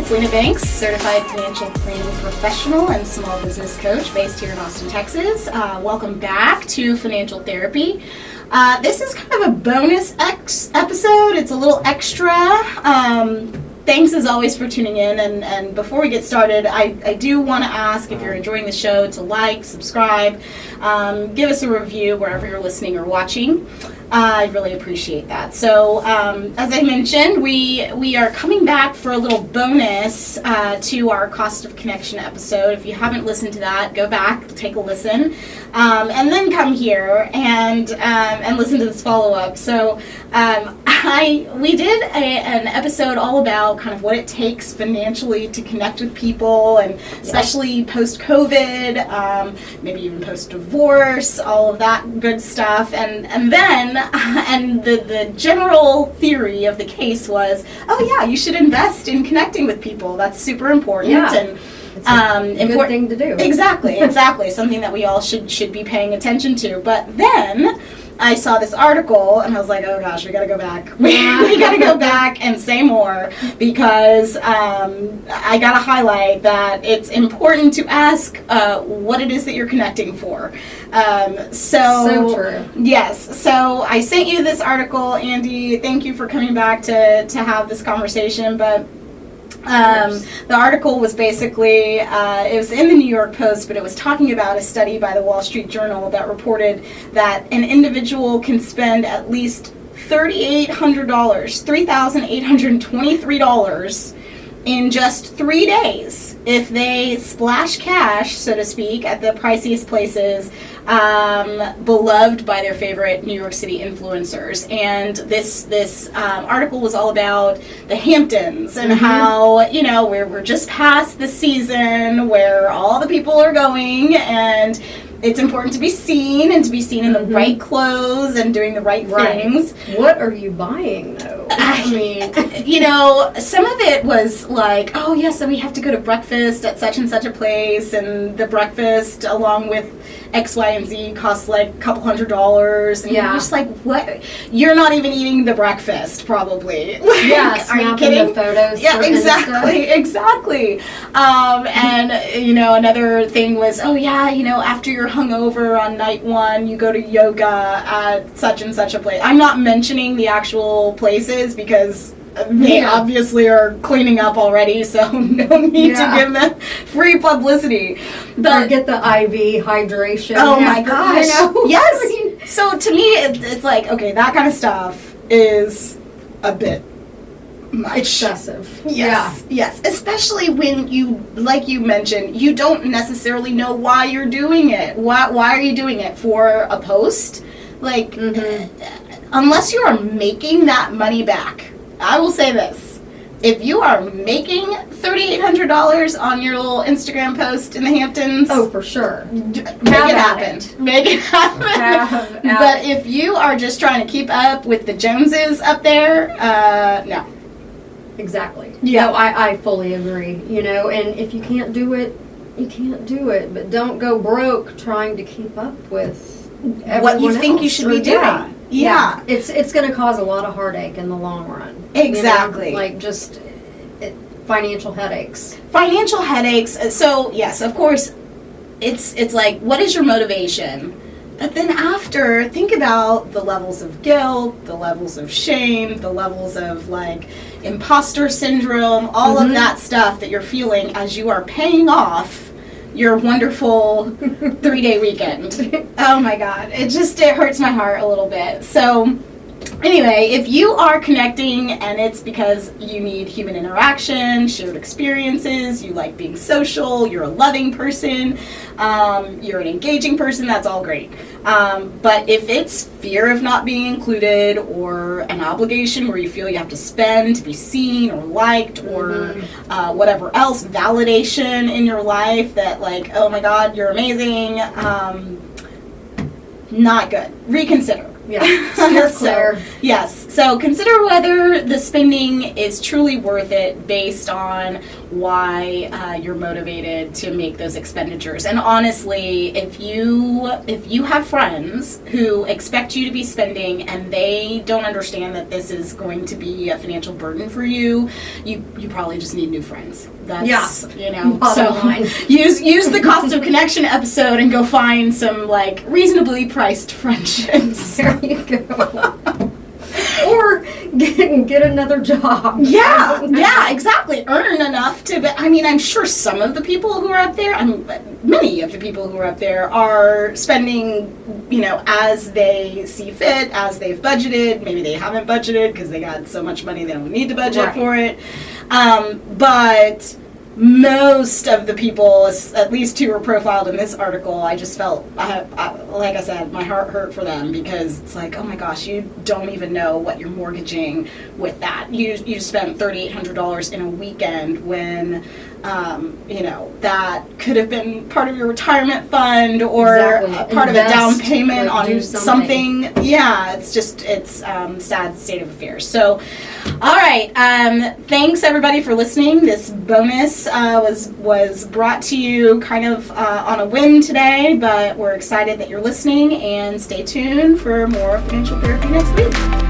it's Lena Banks, certified financial planning professional and small business coach based here in Austin, Texas. Welcome back to Financial Therapy. This is kind of a bonus episode. It's a little extra. Thanks as always for tuning in. And before we get started, I do want to ask if you're enjoying the show to like, subscribe, give us a review wherever you're listening or watching. I really appreciate that. So, as I mentioned, we are coming back for a little bonus to our Cost of Connection episode. If you haven't listened to that, go back, take a listen, and then come here and listen to this follow-up. So, we did an episode all about kind of what it takes financially to connect with people, and especially post-COVID, maybe even post-divorce, all of that good stuff, and then the general theory of the case was, you should invest in connecting with people. That's super important. And it's a good thing to do. Exactly. Something that we all should be paying attention to. But then I saw this article and I was like, oh gosh, we gotta go back. We gotta go back and say more, because I gotta highlight that it's important to ask what it is that you're connecting for. So true. Yes. So I sent you this article, Andi. Thank you for coming back to have this conversation. But the article was basically, it was in the New York Post, but it was talking about a study by the Wall Street Journal that reported that an individual can spend at least $3,823 in just 3 days if they splash cash, so to speak, at the priciest places beloved by their favorite New York City influencers. And this article was all about the Hamptons and how, we're just past the season where all the people are going, and it's important to be seen and to be seen in the right clothes and doing the right things. What are you buying, though? I mean, some of it was like, so we have to go to breakfast at such and such a place, and the breakfast along with X, Y, and Z costs like a couple $100s, and you're just like, what? You're not even eating the breakfast, probably. Like, are you kidding? The photos. Yeah, exactly. And another thing was, after you're hungover on night one, you go to yoga at such and such a place. I'm not mentioning the actual places because they obviously are cleaning up already, so no need to give them free publicity. But or get the IV hydration. Oh my gosh! Yes. So to me, it's like, okay, that kind of stuff is a bit much. Excessive. Yes. Especially when you, like you mentioned, you don't necessarily know why you're doing it. Why are you doing it? For a post? Like, unless you are making that money back. I will say this. If you are making $3,800 on your little Instagram post in the Hamptons... Oh, for sure. Make it happen. But if you are just trying to keep up with the Joneses up there, no. Exactly. Yeah. No, I fully agree. And if you can't do it, you can't do it. But don't go broke trying to keep up with what you think you should be doing. Yeah. It's going to cause a lot of heartache in the long run. Exactly. Just financial headaches. So, yes, of course, it's like, what is your motivation? But then after, think about the levels of guilt, the levels of shame, the levels of, imposter syndrome, all of that stuff that you're feeling as you are paying off your wonderful 3-day weekend. Oh my God. It hurts my heart a little bit. So anyway, if you are connecting and it's because you need human interaction, shared experiences, you like being social, you're a loving person, you're an engaging person, that's all great. But if it's fear of not being included, or an obligation where you feel you have to spend to be seen or liked, or whatever else, validation in your life that oh my God, you're amazing, not good. Reconsider. Yeah, steer clear. Yes. So consider whether the spending is truly worth it based on why you're motivated to make those expenditures. And honestly, if you have friends who expect you to be spending and they don't understand that this is going to be a financial burden for you, you probably just need new friends. That's, Bottom line. use the cost of connection episode and go find some like reasonably priced friendships. There you go. Or get another job. Yeah, exactly. Earn enough to be, I'm sure some of the people who are up there, many of the people who are up there are spending, as they see fit, as they've budgeted. Maybe they haven't budgeted because they got so much money they don't need to budget for it. But most of the people, at least who were profiled in this article, I just felt, like I said, my heart hurt for them, because it's like, oh my gosh, you don't even know what you're mortgaging with that. You spent $3,800 in a weekend when, that could have been part of your retirement fund or part of a down payment on something. Yeah, it's sad state of affairs. So, all right. Thanks everybody for listening. This bonus was brought to you kind of on a whim today, but we're excited that you're listening, and stay tuned for more financial therapy next week.